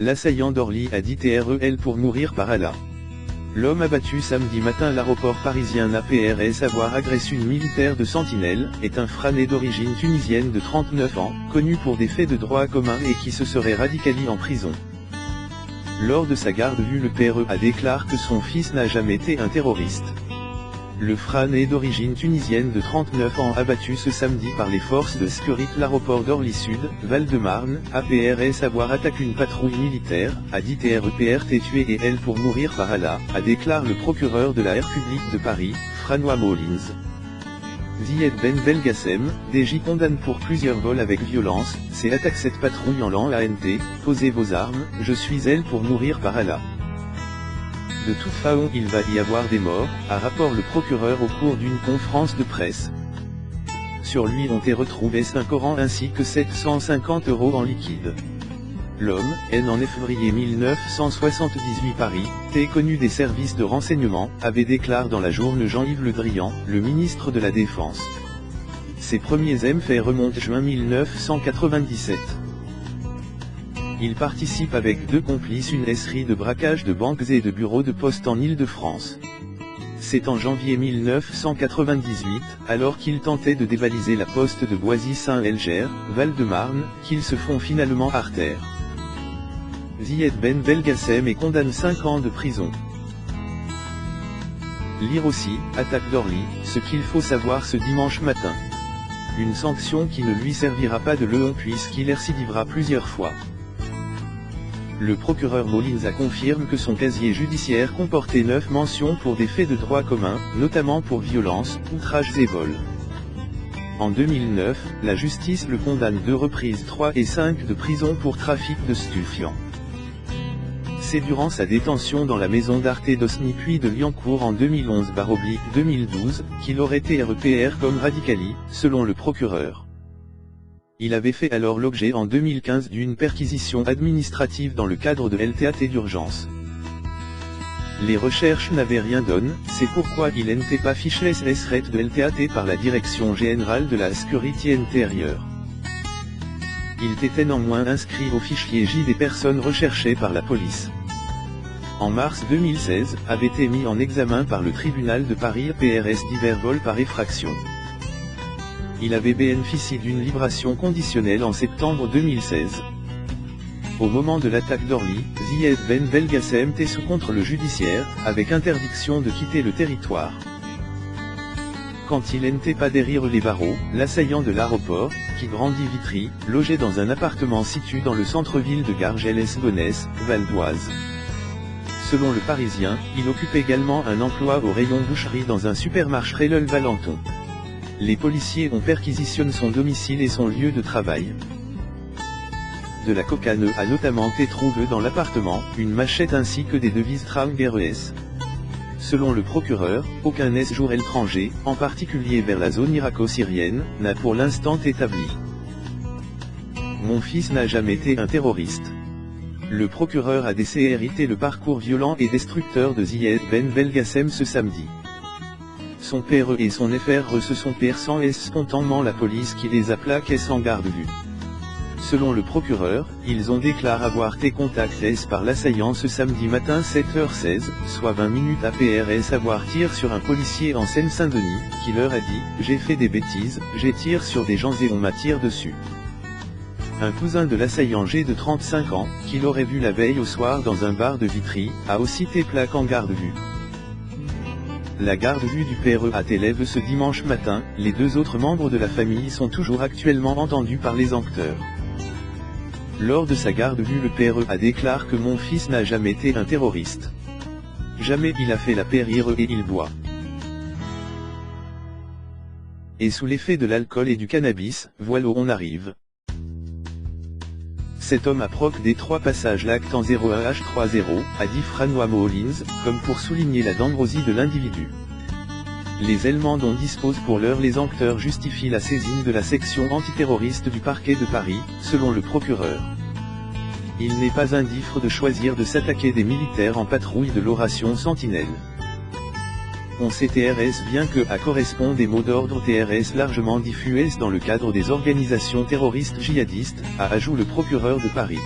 L'assaillant d'Orly a dit TREL pour mourir par Allah. L'homme abattu samedi matin à l'aéroport parisien APRS avoir agressé une militaire de Sentinelle, est un frâné d'origine tunisienne de 39 ans, connu pour des faits de droit commun et qui se serait radicalisé en prison. Lors de sa garde à vue, le PRE a déclaré que son fils n'a jamais été un terroriste. Le frâné d'origine tunisienne de 39 ans abattu ce samedi par les forces de sécurité l'aéroport d'Orly Sud, Val-de-Marne, APRS avoir attaqué une patrouille militaire, a dit TREPRT tué et elle pour mourir par Allah, a déclaré le procureur de la République de Paris, François Molins. Zied Ben Belgassem, DJ condamne pour plusieurs vols avec violence, c'est attaque cette patrouille en l'an ANT, posez vos armes, je suis elle pour mourir par Allah. De toute façon il va y avoir des morts, a rapport le procureur au cours d'une conférence de presse. Sur lui ont été retrouvés 5 Corans ainsi que 750 € en liquide. L'homme, né en février 1978 Paris, est connu des services de renseignement, avait déclaré dans la journée Jean-Yves Le Drian, le ministre de la Défense. Ses premiers faits remontent juin 1997. Il participe avec 2 complices une série de braquages de banques et de bureaux de poste en Île-de-France. C'est en janvier 1998, alors qu'ils tentaient de dévaliser la poste de Boisy-Saint-Elger, Val-de-Marne, qu'ils se font finalement artère. Zied Ben Belgassem est condamné 5 ans de prison. Lire aussi, attaque d'Orly, ce qu'il faut savoir ce dimanche matin. Une sanction qui ne lui servira pas de leçon puisqu'il récidivera plusieurs fois. Le procureur Molins a confirmé que son casier judiciaire comportait 9 mentions pour des faits de droit commun, notamment pour violence, outrage et vol. En 2009, la justice le condamne 2 reprises 3 et 5 de prison pour trafic de stupéfiants. C'est durant sa détention dans la maison d'Arte d'Osny puis de Liancourt en 2011/2012, qu'il aurait été repéré comme radicalisé, selon le procureur. Il avait fait alors l'objet en 2015 d'une perquisition administrative dans le cadre de LTAT d'urgence. Les recherches n'avaient rien donné, c'est pourquoi il n'était pas fiché SRET de LTAT par la Direction Générale de la Sécurité Intérieure. Il était néanmoins inscrit au fichier J des personnes recherchées par la police. En mars 2016, avait été mis en examen par le tribunal de Paris PRS divers vols par effraction. Il avait bénéficié d'une libération conditionnelle en septembre 2016. Au moment de l'attaque d'Orly, Zied Ben Belgassem était sous contrôle judiciaire, avec interdiction de quitter le territoire. Quand il n'était pas derrière les barreaux, l'assaillant de l'aéroport, qui grandit Vitry, logeait dans un appartement situé dans le centre-ville de Garges-les-Gonesse, Val d'Oise. Selon le Parisien, il occupe également un emploi au rayon boucherie dans un supermarché Le Valenton. Les policiers ont perquisitionné son domicile et son lieu de travail. De la cocaïne a notamment été trouvée dans l'appartement, une machette ainsi que des devises Trang-RES. Selon le procureur, aucun séjour étranger, en particulier vers la zone irako-syrienne, n'a pour l'instant établi. Mon fils n'a jamais été un terroriste. Le procureur a décérité le parcours violent et destructeur de Zied Ben Belgassem ce samedi. Son père et son frère se sont perçants et spontanément la police qui les a plaqués sans garde-vue. Selon le procureur, ils ont déclaré avoir été contactés par l'assaillant ce samedi matin 7h16, soit 20 minutes APRS avoir tiré sur un policier en Seine-Saint-Denis, qui leur a dit « J'ai fait des bêtises, j'ai tiré sur des gens et on m'a tiré dessus ». Un cousin de l'assaillant âgé de 35 ans, qui l'aurait vu la veille au soir dans un bar de Vitry, a aussi été plaqué en garde-vue. La garde-vue du PRE a été levée ce dimanche matin, les 2 autres membres de la famille sont toujours actuellement entendus par les enquêteurs. Lors de sa garde-vue le PRE a déclaré que mon fils n'a jamais été un terroriste. Jamais il a fait la périre et il boit. Et sous l'effet de l'alcool et du cannabis, voilà où on arrive. Cet homme a proc des 3 passages l'acte en 01H30, a dit François Molins, comme pour souligner la dangererie de l'individu. Les éléments dont disposent pour l'heure les enquêteurs justifient la saisine de la section antiterroriste du parquet de Paris, selon le procureur. Il n'est pas indifférent de choisir de s'attaquer des militaires en patrouille de l'opération Sentinelle. On sait TRS bien que à correspond des mots d'ordre TRS largement diffusés dans le cadre des organisations terroristes djihadistes, a ajouté le procureur de Paris.